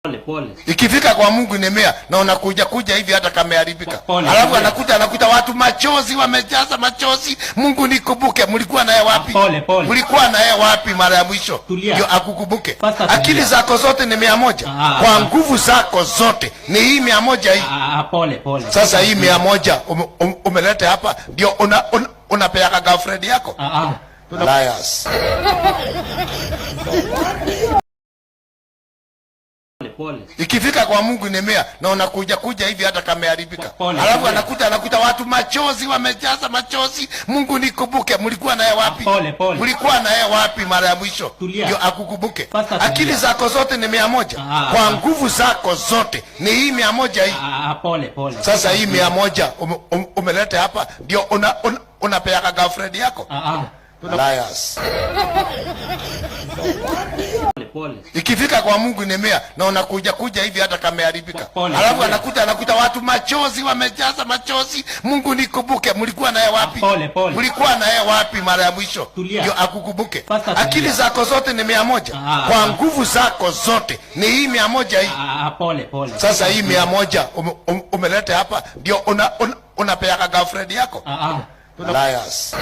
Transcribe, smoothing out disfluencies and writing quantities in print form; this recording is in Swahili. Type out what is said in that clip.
Pole. Ikifika kwa Mungu ni mea na unakuja hivi hata kama yaharibika. Alafu anakuta watu machozi wamejaza machozi. Mungu nikumbuke, mlikuwa naye wapi? Mlikuwa naye wapi mara ya mwisho? Ndio akukumbuke. Akili zako zote ni 100. Kwa nguvu zako zote ni hii 100 hii. Pole. Sasa hii 100 umeleta hapa ndio unapeaka girlfriend yako. Liars. Ikifika kwa Mungu ni mea na unakuja hivi hata kama yaharibika. Alafu anakuta watu machozi wamejaza machozi. Mungu nikumbuke, mlikuwa naye wapi? Mlikuwa naye wapi mara ya mwisho? Ndio akukumbuke. Akili zako zote ni 100. Kwa nguvu zako zote ni hii 100 hii. Pole. Sasa hii 100 umeleta hapa ndio unapeaka girlfriend yako. Liars. Ikifika kwa Mungu ni mea na unakuja hivi hata kama yaharibika. Alafu anakuta watu machozi wamejaza machozi. Mungu nikumbuke, mlikuwa naye wapi? Mlikuwa naye wapi mara ya mwisho? Ndio akukumbuke. Akili zako zote ni 100. Kwa nguvu zako zote ni hii 100 hii. Pole. Sasa hii 100 umeleta hapa ndio unapeaka girlfriend yako. Liars.